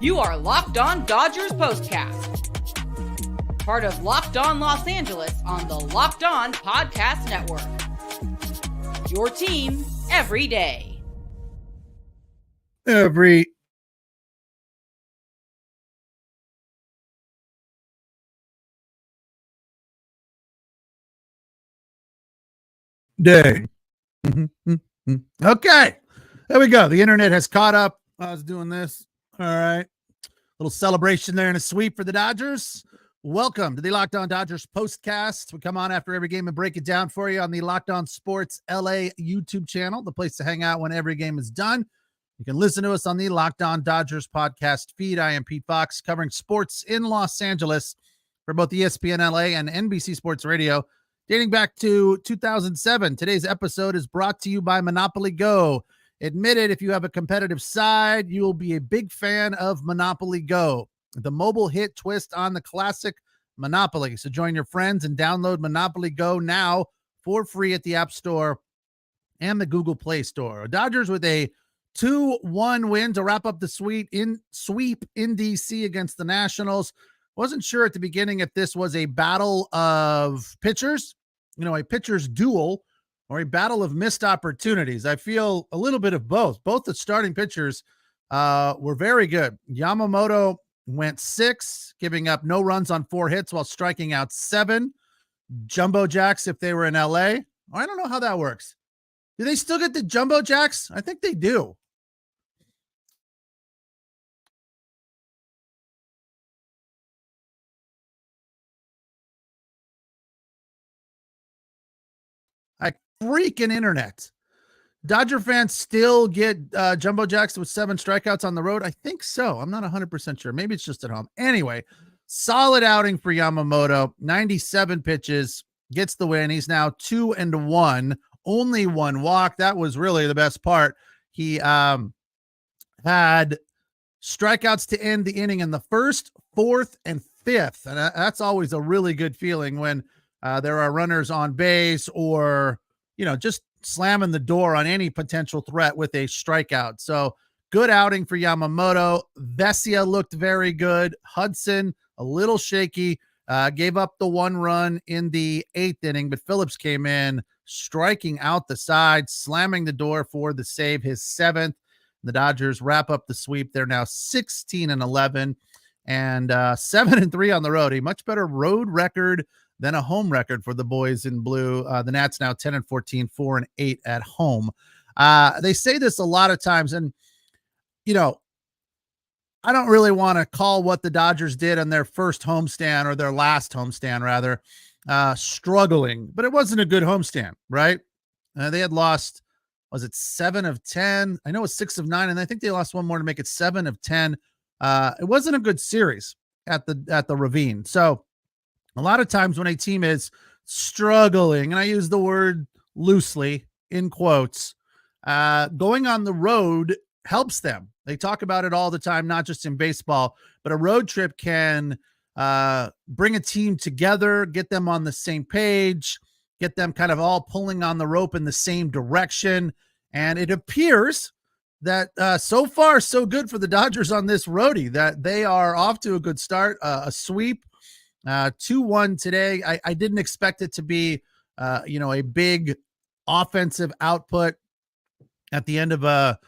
You are Locked On Dodgers Postcast, part of Locked On Los Angeles on the Locked On Podcast Network. Your team every day. Every day. Okay, there we go. The internet has caught up. I was doing this. All right. Little celebration there and a sweep for the Dodgers. Welcome to the Locked On Dodgers Postcast. We come on after every game and break it down for you on the Locked On Sports LA YouTube channel, the place to hang out when every game is done. You can listen to us on the Locked On Dodgers podcast feed. I am Pete Fox, covering sports in Los Angeles for both ESPN LA and NBC Sports Radio, dating back to 2007. Today's episode is brought to you by Monopoly Go. Admit it, if you have a competitive side, you will be a big fan of Monopoly Go, the mobile hit twist on the classic Monopoly. So join your friends and download Monopoly Go now for free at the App Store and the Google Play Store. Dodgers with a 2-1 win to wrap up the sweep in DC against the Nationals. Wasn't sure at the beginning if this was a battle of pitchers, a pitcher's duel, or a battle of missed opportunities. I feel a little bit of both. Both the starting pitchers were very good. Yamamoto went 6, giving up no runs on 4 hits while striking out 7. Jumbo Jacks, if they were in LA. I don't know how that works. Do they still get the Jumbo Jacks? I think they do. Freaking internet. Dodger fans still get Jumbo Jacks with 7 strikeouts on the road. I think so. I'm not 100% sure. Maybe it's just at home. Anyway, solid outing for Yamamoto. 97 pitches, gets the win. He's now 2-1, only 1 walk. That was really the best part. He had strikeouts to end the inning in the 1st, 4th, and 5th. And that's always a really good feeling when there are runners on base or just slamming the door on any potential threat with a strikeout. So good outing for Yamamoto. Vesia looked very good. Hudson, a little shaky, gave up the 1 run in the 8th inning, but Phillips came in, striking out the side, slamming the door for the save, his 7th. The Dodgers wrap up the sweep. They're now 16-11 and 7-3 on the road. A much better road record than a home record for the boys in blue. The Nats now 10-14, 4-8 at home. They say this a lot of times, and I don't really want to call what the Dodgers did on their first homestand, or their last homestand rather, struggling, but it wasn't a good homestand, right? They had lost, was it 7 of 10? I know it was 6 of 9, and I think they lost one more to make it 7 of 10. It wasn't a good series at the Ravine. So a lot of times when a team is struggling, and I use the word loosely in quotes, going on the road helps them. They talk about it all the time, not just in baseball, but a road trip can bring a team together, get them on the same page, get them kind of all pulling on the rope in the same direction. And it appears that so far, so good for the Dodgers on this roadie, that they are off to a good start, a sweep. 2-1 today. I didn't expect it to be, a big offensive output at the end of a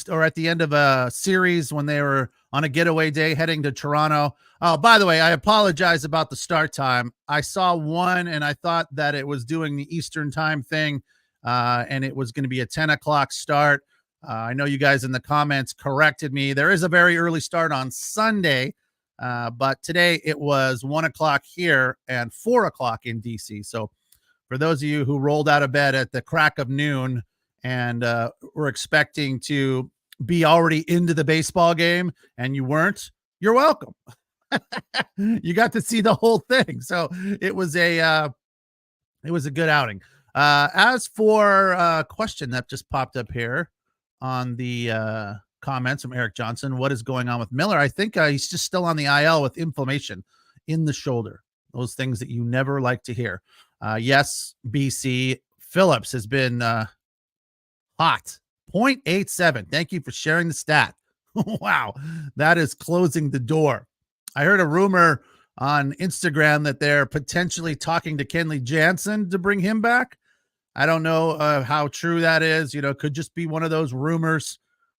or at the end of a series when they were on a getaway day heading to Toronto. Oh, by the way, I apologize about the start time. I saw 1 and I thought that it was doing the Eastern time thing, and it was going to be a 10 o'clock start. I know you guys in the comments corrected me. There is a very early start on Sunday. But today it was 1 o'clock here and 4 o'clock in DC. So for those of you who rolled out of bed at the crack of noon and were expecting to be already into the baseball game and you weren't, you're welcome. You got to see the whole thing. So it was a good outing. As for a question that just popped up here on the comments from Eric Johnson, what is going on with Miller? I think he's just still on the IL with inflammation in the shoulder. Those things that you never like to hear. Yes, BC Phillips has been hot 0.87. Thank you for sharing the stat. Wow, that is closing the door. I heard a rumor on Instagram that they're potentially talking to Kenley Jansen to bring him back. I don't know how true that is. Could just be one of those rumors.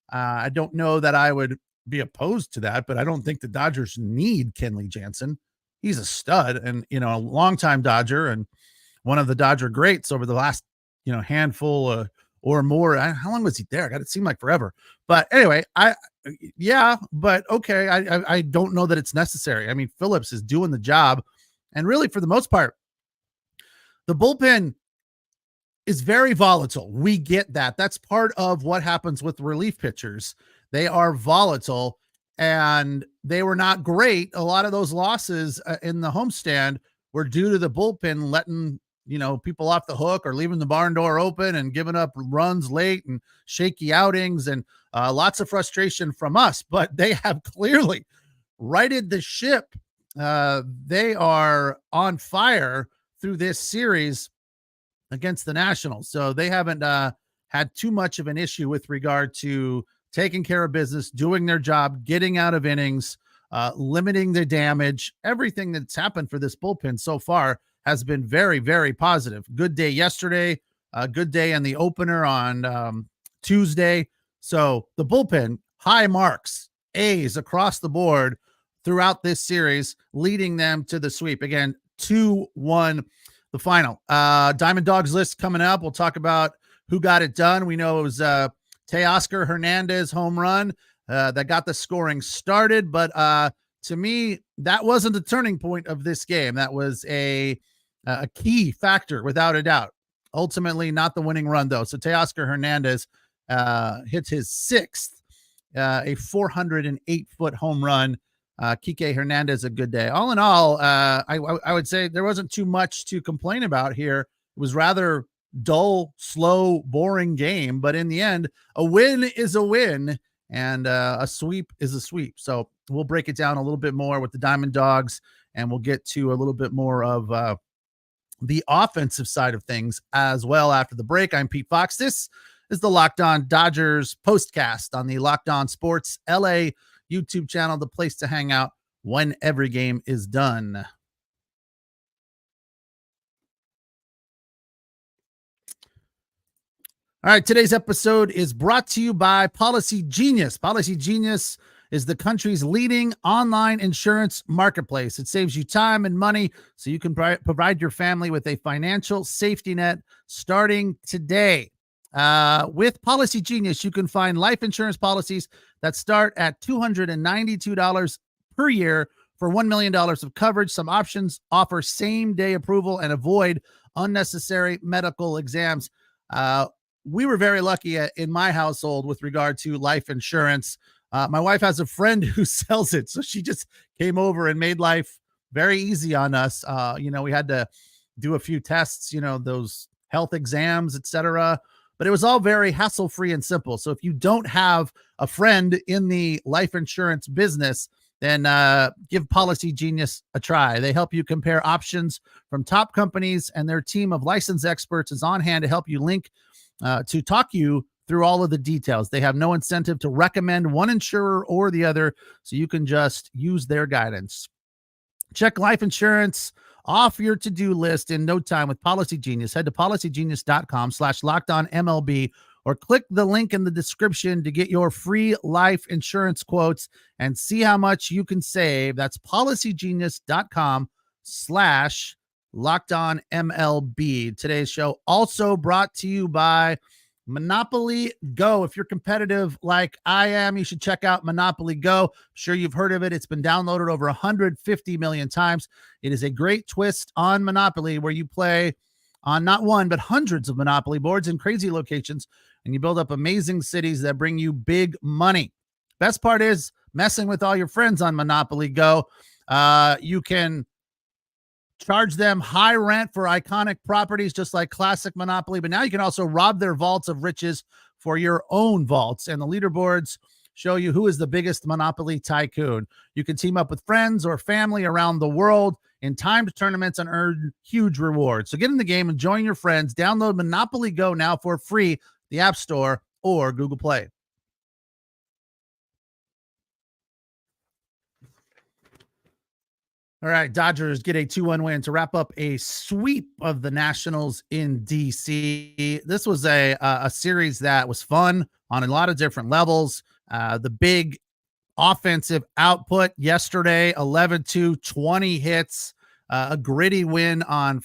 I don't know that I would be opposed to that, but I don't think the Dodgers need Kenley Jansen. He's a stud and, a longtime Dodger and one of the Dodger greats over the last, handful or more. How long was he there? God, it seemed like forever. But anyway, but okay. I don't know that it's necessary. I mean, Phillips is doing the job. And really, for the most part, the bullpen is very volatile. We get that. That's part of what happens with relief pitchers. They are volatile, and they were not great. A lot of those losses in the homestand were due to the bullpen letting, people off the hook or leaving the barn door open and giving up runs late and shaky outings and lots of frustration from us. But they have clearly righted the ship. They are on fire through this series against the Nationals. So they haven't had too much of an issue with regard to taking care of business, doing their job, getting out of innings, limiting the damage. Everything that's happened for this bullpen so far has been very, very positive. Good day yesterday, good day in the opener on Tuesday. So the bullpen, high marks, A's across the board throughout this series, leading them to the sweep. Again, 2-1 the final. Diamond Dogs list coming up. We'll talk about who got it done. We know it was Teoscar Hernandez home run that got the scoring started, but to me, that wasn't the turning point of this game. That was a key factor, without a doubt. Ultimately, not the winning run, though. So Teoscar Hernandez hits his sixth, a 408-foot home run. Kike Hernandez, a good day. All in all, I would say there wasn't too much to complain about here. It was rather dull, slow, boring game, but in the end, a win is a win and a sweep is a sweep. So we'll break it down a little bit more with the Diamond Dogs, and we'll get to a little bit more of the offensive side of things as well after the break. I'm Pete Fox. This is the Locked On Dodgers postcast on the Locked On Sports LA YouTube channel, the place to hang out when every game is done. All right, today's episode is brought to you by Policy Genius. Policy Genius is the country's leading online insurance marketplace. It saves you time and money so you can provide your family with a financial safety net starting today. With Policy Genius, you can find life insurance policies that start at $292 per year for $1 million of coverage. Some options offer same-day approval and avoid unnecessary medical exams. We were very lucky in my household with regard to life insurance. My wife has a friend who sells it, so she just came over and made life very easy on us. We had to do a few tests, those health exams, etc., but it was all very hassle-free and simple. So if you don't have a friend in the life insurance business, then give Policy Genius a try. They help you compare options from top companies, and their team of licensed experts is on hand to help you to talk you through all of the details. They have no incentive to recommend one insurer or the other, so you can just use their guidance. Check life insurance off your to-do list in no time with Policy Genius. Head to policygenius.com/LockedOnMLB or click the link in the description to get your free life insurance quotes and see how much you can save. That's policygenius.com/LockedOnMLB. Today's show also brought to you by Monopoly Go. If you're competitive like I am, you should check out Monopoly Go. I'm sure you've heard of it. It's been downloaded over 150 million times. It is a great twist on Monopoly where you play on not one, but hundreds of Monopoly boards in crazy locations, and you build up amazing cities that bring you big money. Best part is messing with all your friends on Monopoly Go. You can charge them high rent for iconic properties, just like classic Monopoly. But now you can also rob their vaults of riches for your own vaults. And the leaderboards show you who is the biggest Monopoly tycoon. You can team up with friends or family around the world in timed tournaments and earn huge rewards. So get in the game and join your friends. Download Monopoly Go now for free, the App Store or Google Play. All right, Dodgers get a 2-1 win to wrap up a sweep of the Nationals in DC. This was a series that was fun on a lot of different levels. The big offensive output yesterday, 11-2, 20 hits, a gritty win on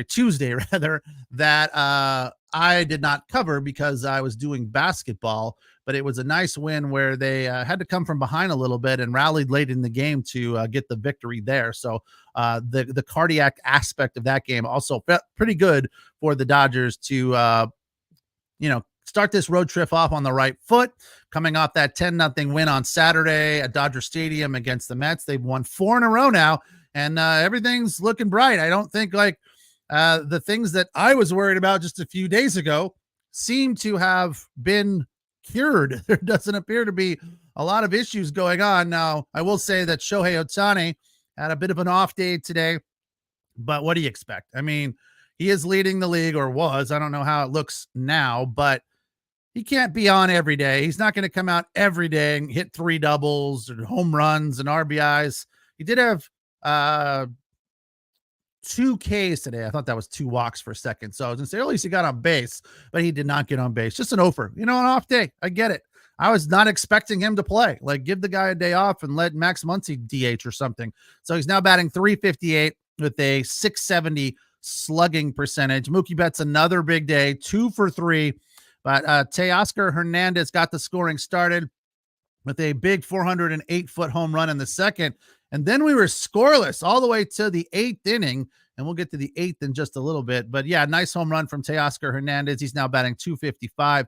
Tuesday rather, that I did not cover because I was doing basketball, but it was a nice win where they had to come from behind a little bit and rallied late in the game to get the victory there. So the cardiac aspect of that game also felt pretty good for the Dodgers to, start this road trip off on the right foot, coming off that 10-0 win on Saturday at Dodger Stadium against the Mets. They've won 4 in a row now, and everything's looking bright. I don't think the things that I was worried about just a few days ago seem to have been cured. There doesn't appear to be a lot of issues going on. Now, I will say that Shohei Ohtani had a bit of an off day today, but what do you expect? I mean, he is leading the league, or was. I don't know how it looks now, but he can't be on every day. He's not going to come out every day and hit 3 doubles or home runs and RBIs. He did have 2 Ks today. I thought that was 2 walks for a second. So I was going to say, at least he got on base, but he did not get on base. Just an offer, an off day. I get it. I was not expecting him to play. Give the guy a day off and let Max Muncy DH or something. So he's now batting .358 with a .670 slugging percentage. Mookie Betts, another big day, 2 for 3. But Teoscar Hernandez got the scoring started with a big 408-foot home run in the second. And then we were scoreless all the way to the 8th inning. And we'll get to the 8th in just a little bit. But yeah, nice home run from Teoscar Hernandez. He's now batting .255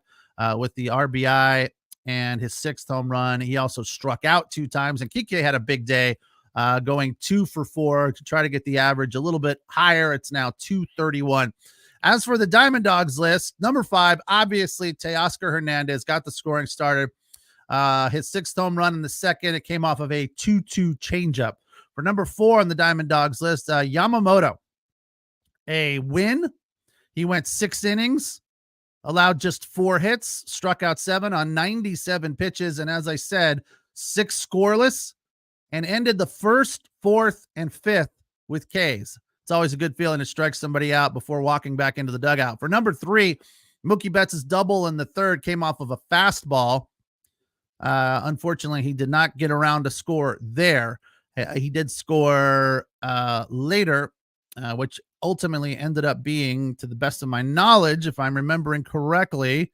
with the RBI and his 6th home run. He also struck out 2 times. And Kike had a big day, going 2 for 4 to try to get the average a little bit higher. It's now .231. As for the Diamond Dogs list, number 5, obviously Teoscar Hernandez got the scoring started. His 6th home run in the second. It came off of a 2-2 changeup. For number 4 on the Diamond Dogs list, Yamamoto, a win. He went 6 innings, allowed just 4 hits, struck out 7 on 97 pitches. And as I said, 6 scoreless, and ended the 1st, 4th, and 5th with Ks. It's always a good feeling to strike somebody out before walking back into the dugout. For number 3, Mookie Betts' double in the 3rd came off of a fastball. Unfortunately, he did not get around to score there. He did score later, which ultimately ended up being, to the best of my knowledge, if I'm remembering correctly,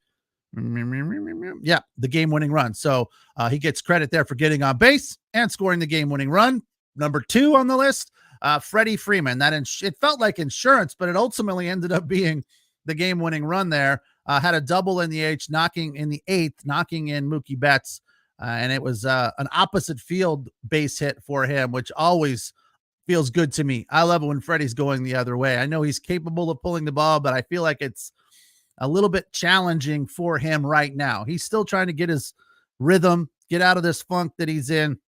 the game-winning run. So he gets credit there for getting on base and scoring the game-winning run. Number 2 on the list, Freddie Freeman. It felt like insurance, but it ultimately ended up being the game-winning run there. Had a double in the 8th, knocking in Mookie Betts. And it was an opposite field base hit for him, which always feels good to me. I love it when Freddie's going the other way. I know he's capable of pulling the ball, but I feel like it's a little bit challenging for him right now. He's still trying to get his rhythm, get out of this funk that he's in.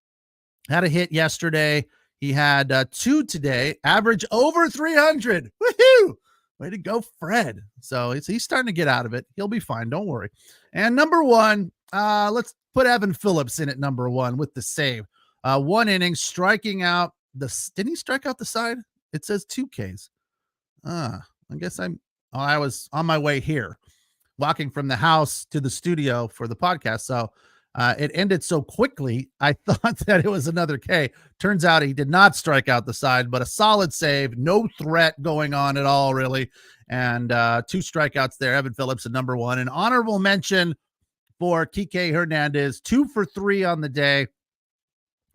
Had a hit yesterday. He had 2 today, average over 300. Woohoo! Way to go, Fred. So he's starting to get out of it. He'll be fine. Don't worry. And number 1, let's put Evan Phillips in at number 1 with the save. 1 inning, striking out didn't he strike out the side? It says 2 Ks. I guess I was on my way here, walking from the house to the studio for the podcast. So it ended so quickly, I thought that it was another K. Turns out he did not strike out the side, but a solid save, no threat going on at all, really. And 2 strikeouts there. Evan Phillips at number 1. An honorable mention for Kike Hernandez, 2 for 3 on the day.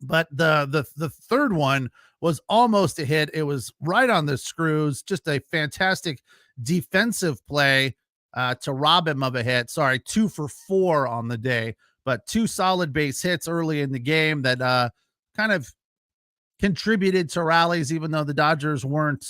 But the 3rd one was almost a hit. It was right on the screws. Just a fantastic defensive play to rob him of a hit. Sorry, 2 for 4 on the day. But 2 solid base hits early in the game that kind of contributed to rallies, even though the Dodgers weren't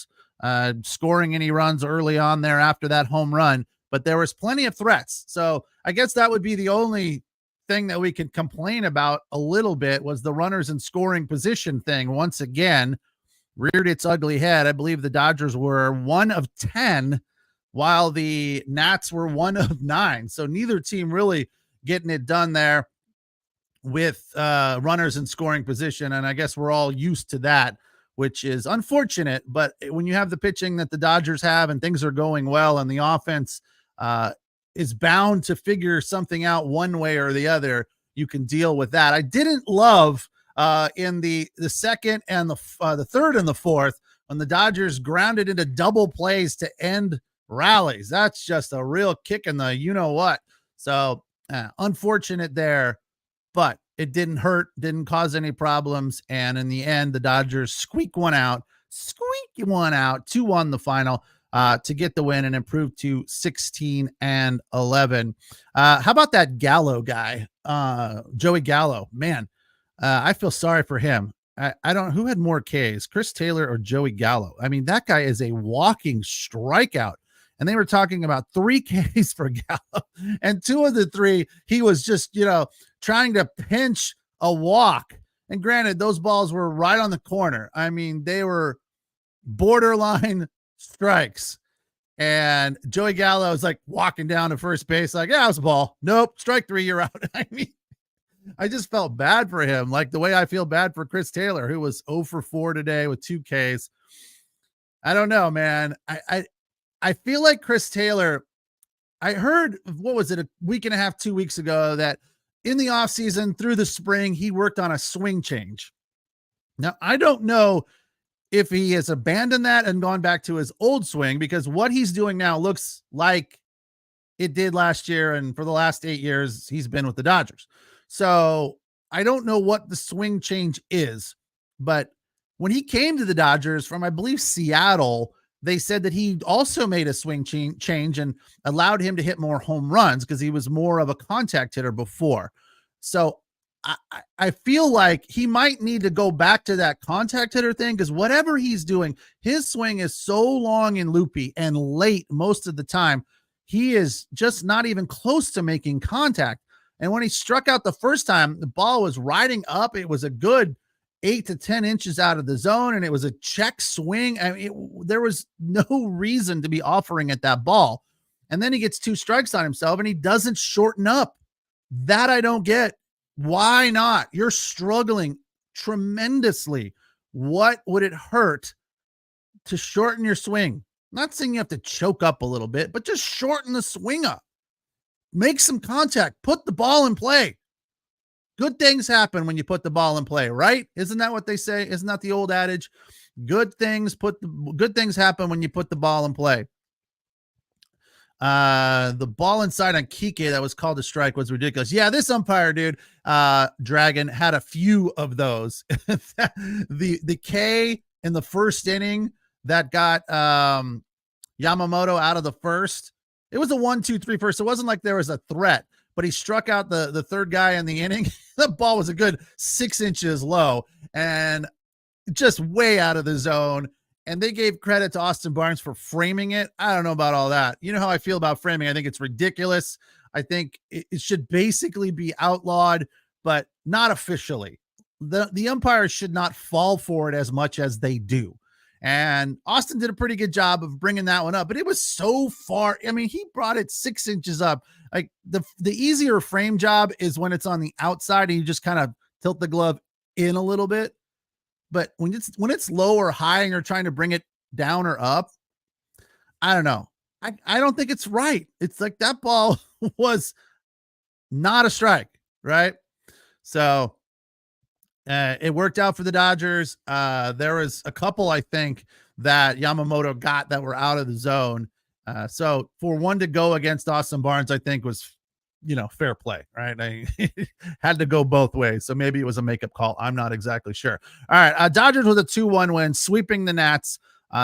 scoring any runs early on there after that home run. But there was plenty of threats. So I guess that would be the only thing that we can complain about a little bit, was the runners in scoring position thing. Once again, reared its ugly head. I believe the Dodgers were 1 of 10 while the Nats were 1 of 9. So neither team really getting it done there with runners in scoring position. And I guess we're all used to that, which is unfortunate. But when you have the pitching that the Dodgers have and things are going well and the offense is bound to figure something out one way or the other, you can deal with that. I didn't love in the second and the third and the fourth when the Dodgers grounded into double plays to end rallies. That's just a real kick in the you-know-what. So unfortunate there, but it didn't hurt, didn't cause any problems. And in the end, the Dodgers squeak one out, 2-1 the final to get the win and improve to 16-11. How about that Gallo guy, Joey Gallo? Man, I feel sorry for him. I don't, who had more Ks, Chris Taylor or Joey Gallo? I mean, that guy is a walking strikeout. And they were talking about 3 Ks for Gallo, and 2 of the 3, he was just, trying to pinch a walk. And granted, those balls were right on the corner. I mean, they were borderline strikes. And Joey Gallo is like walking down to first base, like, yeah, it was a ball. Nope, strike 3, you're out. I mean, I just felt bad for him, like the way I feel bad for Chris Taylor, who was 0 for 4 today with 2 Ks. I don't know, man. I feel like Chris Taylor, I heard, what was it, a week and a half, 2 weeks ago, that in the offseason through the spring, he worked on a swing change. Now, I don't know if he has abandoned that and gone back to his old swing, because what he's doing now looks like it did last year. And for the last 8 years, he's been with the Dodgers. So I don't know what the swing change is, but when he came to the Dodgers from, I believe, Seattle, they said that he also made a swing change and allowed him to hit more home runs because he was more of a contact hitter before. So I feel like he might need to go back to that contact hitter thing, because whatever he's doing, his swing is so long and loopy and late most of the time. He is just not even close to making contact. And when he struck out the first time, the ball was riding up. It was a good 8 to 10 inches out of the zone, and it was a check swing. I mean, there was no reason to be offering at that ball. And then he gets 2 strikes on himself, and he doesn't shorten up. That I don't get. Why not? You're struggling tremendously. What would it hurt to shorten your swing? I'm not saying you have to choke up a little bit, but just shorten the swing up. Make some contact. Put the ball in play. Good things happen when you put the ball in play, right? Isn't that what they say? Isn't that the old adage? Good things happen when you put the ball in play. The ball inside on Kike that was called a strike was ridiculous. Yeah, this umpire, dude, Dragon, had a few of those. the K in the first inning that got Yamamoto out of the first. It was a 1-2-3 first. It wasn't like there was a threat, but he struck out the third guy in the inning. The ball was a good 6 inches low and just way out of the zone. And they gave credit to Austin Barnes for framing it. I don't know about all that. You know how I feel about framing. I think it's ridiculous. I think it should basically be outlawed, but not officially. The umpires should not fall for it as much as they do. And Austin did a pretty good job of bringing that one up, but it was so far. I mean, he brought it 6 inches up. Like the easier frame job is when it's on the outside and you just kind of tilt the glove in a little bit. But when it's low or high and you're trying to bring it down or up, I don't know. I don't think it's right. It's like that ball was not a strike, right? So it worked out for the Dodgers. There was a couple, I think, that Yamamoto got that were out of the zone. So for one to go against Austin Barnes, I think was, fair play, right? I had to go both ways. So maybe it was a makeup call. I'm not exactly sure. All right. Dodgers with a 2-1 win, sweeping the Nats.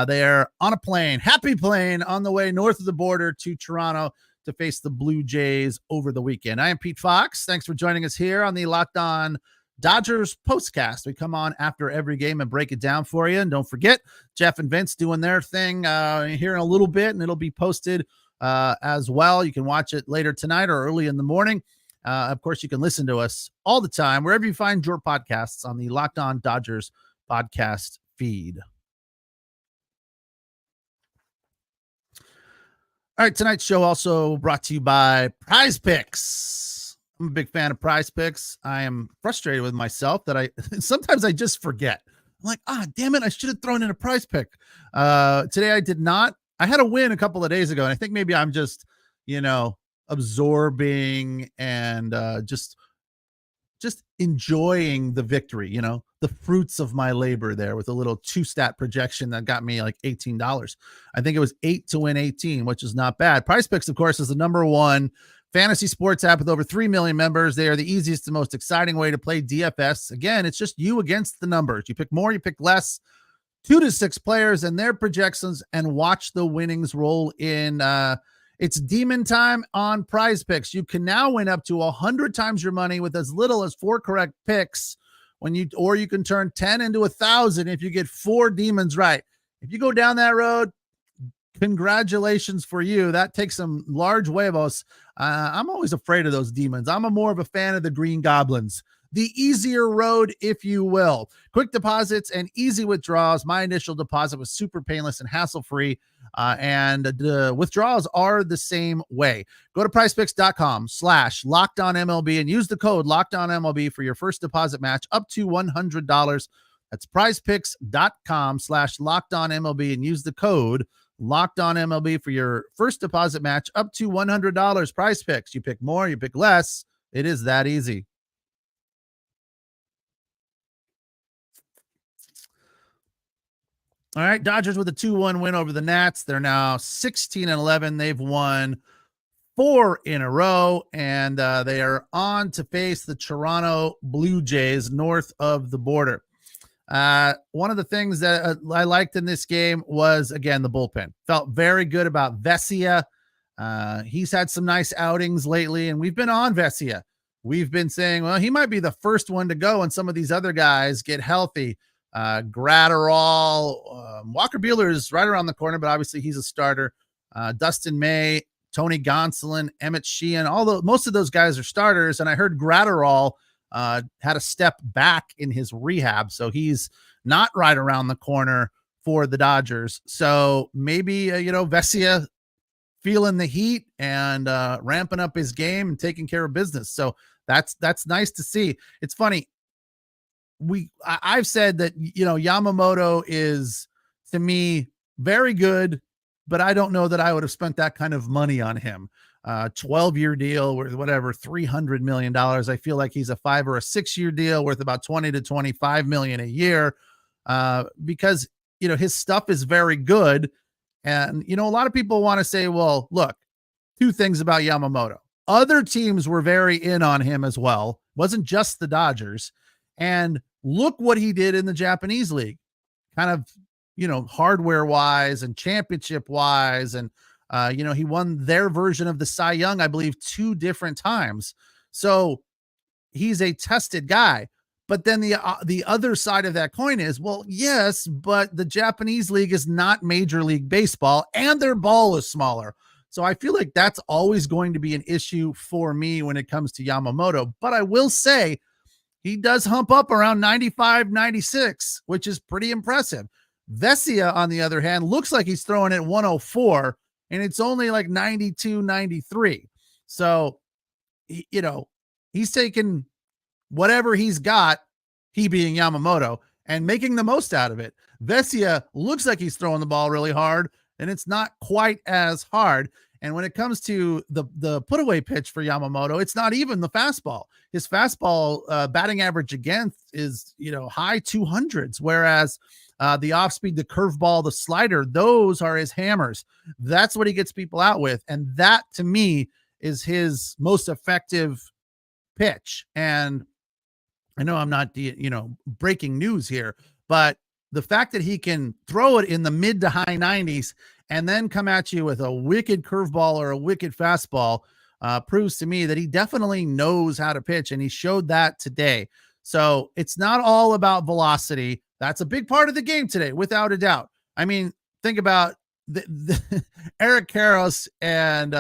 They're on a plane, happy plane, on the way north of the border to Toronto to face the Blue Jays over the weekend. I am Pete Fox. Thanks for joining us here on the Locked On Dodgers Postcast. We come on after every game and break it down for you. And don't forget, Jeff and Vince doing their thing here in a little bit, and it'll be posted as well. You can watch it later tonight or early in the morning. Of course, you can listen to us all the time, wherever you find your podcasts, on the Locked On Dodgers podcast feed. All right, tonight's show also brought to you by PrizePicks. I'm a big fan of PrizePicks. I am frustrated with myself that sometimes I just forget. I'm like, damn it, I should have thrown in a prize pick. Today I did not. I had a win a couple of days ago, and I think maybe I'm just, absorbing and just enjoying the victory, the fruits of my labor there with a little 2-stat projection that got me like $18. I think it was 8 to win 18, which is not bad. PrizePicks, of course, is the number one fantasy sports app with over 3 million members. They are the easiest and most exciting way to play DFS. Again, it's just you against the numbers. You pick more, you pick less, 2 to 6 players and their projections, and watch the winnings roll in. It's demon time on PrizePicks. You can now win up to 100 times your money with as little as 4 correct picks or you can turn 10 into 1,000 if you get 4 demons right. If you go down that road, congratulations for you. That takes some large huevos. I'm always afraid of those demons. I'm more of a fan of the green goblins. The easier road, if you will. Quick deposits and easy withdrawals. My initial deposit was super painless and hassle-free, and the withdrawals are the same way. Go to PrizePicks.com/LockedOnMLB and use the code LockedOnMLB for your first deposit match up to $100. That's PrizePicks.com/LockedOnMLB and use the code LockedOnMLB for your first deposit match up to $100. PrizePicks. You pick more, you pick less. It is that easy. All right, Dodgers with a 2-1 win over the Nats. They're now 16-11. They've won 4 in a row, and they are on to face the Toronto Blue Jays north of the border. One of the things that I liked in this game was, again, the bullpen. Felt very good about Vesia. He's had some nice outings lately, and we've been on Vesia. We've been saying, well, he might be the first one to go when some of these other guys get healthy. Gratterall, Walker Buehler is right around the corner, but obviously he's a starter. Dustin May, Tony Gonsolin, Emmett Sheehan, most of those guys are starters. And I heard Gratterall had a step back in his rehab, so he's not right around the corner for the Dodgers. So maybe Vesia feeling the heat and ramping up his game and taking care of business. So that's nice to see. It's funny. I've said that, Yamamoto is, to me, very good, but I don't know that I would have spent that kind of money on him. 12-year deal worth whatever, $300 million. I feel like he's a 5 or a 6-year deal worth about 20 to 25 million a year, because, his stuff is very good. And, a lot of people want to say, well, look, 2 things about Yamamoto. Other teams were very in on him as well. It wasn't just the Dodgers. And look what he did in the Japanese league, kind of, hardware wise and championship wise. And, he won their version of the Cy Young, I believe, 2 different times. So he's a tested guy. But then the other side of that coin is, well, yes, but the Japanese league is not Major League Baseball and their ball is smaller. So I feel like that's always going to be an issue for me when it comes to Yamamoto. But I will say, he does hump up around 95, 96, which is pretty impressive. Vesia, on the other hand, looks like he's throwing at 104, and it's only like 92, 93. So, he's taking whatever he's got, he being Yamamoto, and making the most out of it. Vesia looks like he's throwing the ball really hard, and it's not quite as hard. And when it comes to the put away pitch for Yamamoto, it's not even the fastball. His fastball batting average against is, high 200s, whereas the off speed, the curveball, the slider, those are his hammers. That's what he gets people out with. And that, to me, is his most effective pitch. And I know I'm not, breaking news here, but the fact that he can throw it in the mid to high 90s and then come at you with a wicked curveball or a wicked fastball proves to me that he definitely knows how to pitch, and he showed that today. So it's not all about velocity. That's a big part of the game today, without a doubt. I mean, think about Eric Karros and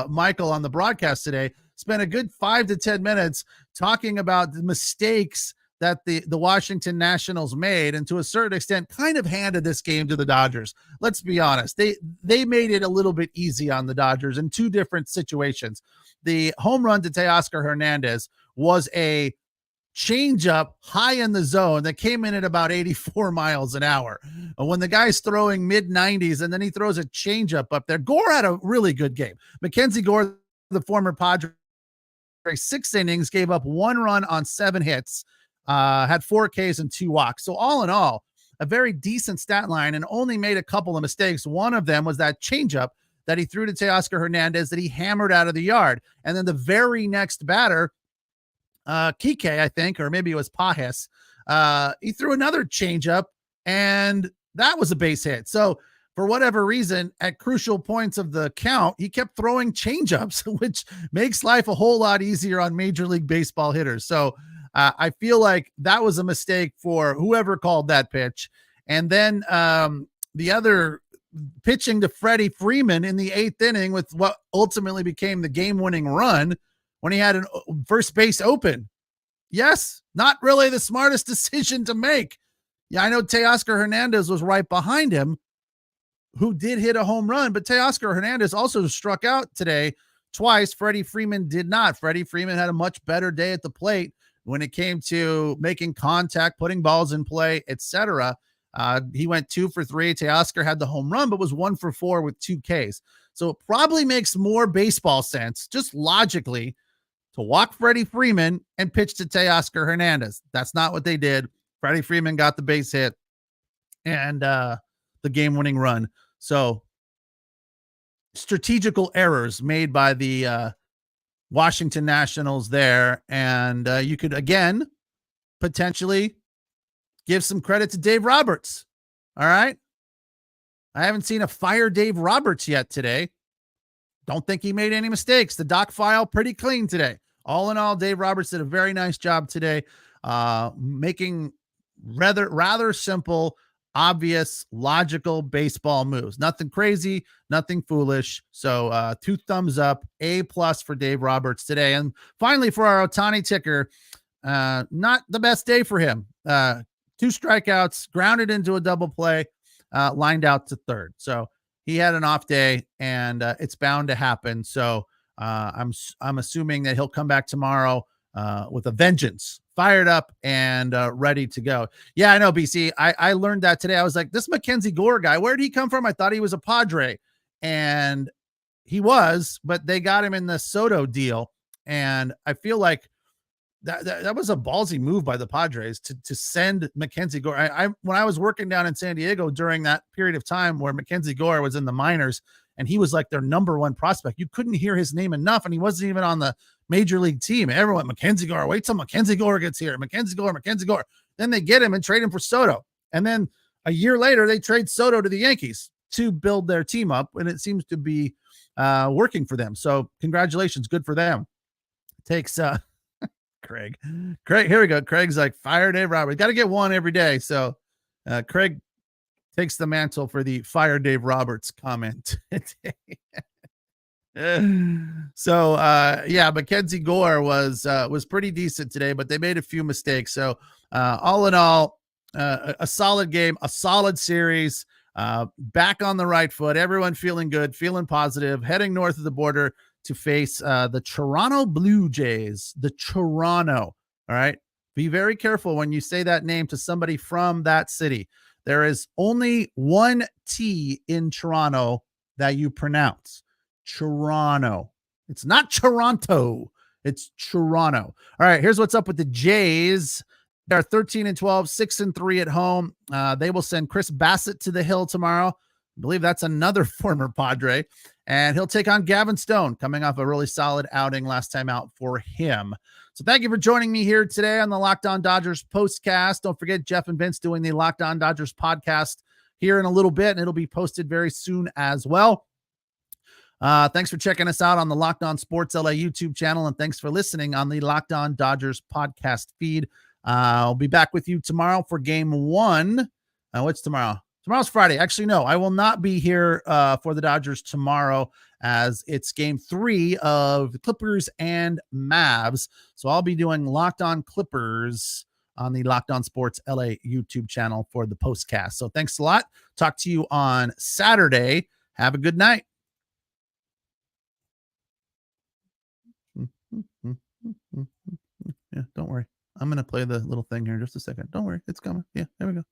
Michael on the broadcast today spent a good 5 to 10 minutes talking about the mistakes that the Washington Nationals made, and to a certain extent kind of handed this game to the Dodgers. Let's be honest. They made it a little bit easy on the Dodgers in two different situations. The home run to Teoscar Hernandez was a changeup high in the zone that came in at about 84 miles an hour. When the guy's throwing mid 90s and then he throws a changeup up there, Gore had a really good game. Mackenzie Gore, the former Padre, 6 innings, gave up 1 run on 7 hits, had 4 Ks and 2 walks. So all in all, a very decent stat line, and only made a couple of mistakes. One of them was that changeup that he threw to Teoscar Hernandez that he hammered out of the yard. And then the very next batter, Kike, I think, or maybe it was Pajes, he threw another changeup, and that was a base hit. So for whatever reason, at crucial points of the count, he kept throwing changeups, which makes life a whole lot easier on Major League Baseball hitters. So I feel like that was a mistake for whoever called that pitch. And then the other pitching to Freddie Freeman in the 8th inning with what ultimately became the game-winning run when he had a first base open. Yes, not really the smartest decision to make. Yeah, I know Teoscar Hernandez was right behind him, who did hit a home run, but Teoscar Hernandez also struck out today twice. Freddie Freeman did not. Freddie Freeman had a much better day at the plate when it came to making contact, putting balls in play, etc. He went 2 for 3. Teoscar had the home run, but was 1 for 4 with 2 Ks. So it probably makes more baseball sense, just logically, to walk Freddie Freeman and pitch to Teoscar Hernandez. That's not what they did. Freddie Freeman got the base hit and the game-winning run. So strategical errors made by the Washington Nationals there. And you could, again, potentially give some credit to Dave Roberts. All right. I haven't seen a fire Dave Roberts yet today. Don't think he made any mistakes. The doc file pretty clean today. All in all, Dave Roberts did a very nice job today, making rather simple, obvious, logical baseball moves. Nothing crazy, nothing foolish. So 2 thumbs up, A+ for Dave Roberts today. And finally, for our Ohtani ticker, not the best day for him. 2 strikeouts, grounded into a double play, lined out to third. So he had an off day, and it's bound to happen. So I'm assuming that he'll come back tomorrow with a vengeance, fired up and ready to go. Yeah, I know, BC. I learned that today. I was like, this Mackenzie Gore guy, where did he come from? I thought he was a Padre, and he was, but they got him in the Soto deal. And I feel like that was a ballsy move by the Padres to send Mackenzie Gore. When I was working down in San Diego during that period of time where Mackenzie Gore was in the minors, and he was like their number 1 prospect, you couldn't hear his name enough, and he wasn't even on the major league team. Everyone, Mackenzie Gore, wait till Mackenzie Gore gets here. Mackenzie Gore. Then they get him and trade him for Soto. And then a year later, they trade Soto to the Yankees to build their team up, and it seems to be working for them. So congratulations. Good for them. Takes Craig, here we go. Craig's like, fire Dave Roberts. Got to get one every day. So Craig takes the mantle for the fire Dave Roberts comment today. So yeah, Mackenzie Gore was pretty decent today, but they made a few mistakes. So all in all, a solid game, a solid series, back on the right foot, everyone feeling good, feeling positive, heading north of the border to face the Toronto Blue Jays, the Toronto. All right. Be very careful when you say that name to somebody from that city. There is only one T in Toronto that you pronounce. Toronto. It's not Toronto. It's Toronto. All right. Here's what's up with the Jays. They're 13-12, 6-3 at home. They will send Chris Bassett to the hill tomorrow. I believe that's another former Padre. And he'll take on Gavin Stone, coming off a really solid outing last time out for him. So thank you for joining me here today on the Locked On Dodgers postcast. Don't forget, Jeff and Vince doing the Locked On Dodgers podcast here in a little bit, and it'll be posted very soon as well. Thanks for checking us out on the Locked On Sports LA YouTube channel, and thanks for listening on the Locked On Dodgers podcast feed. I'll be back with you tomorrow for game 1. What's tomorrow? Tomorrow's Friday. Actually, no, I will not be here for the Dodgers tomorrow, as it's game 3 of the Clippers and Mavs. So I'll be doing Locked On Clippers on the Locked On Sports LA YouTube channel for the postcast. So thanks a lot. Talk to you on Saturday. Have a good night. Yeah, don't worry. I'm going to play the little thing here in just a second. Don't worry. It's coming. Yeah, there we go.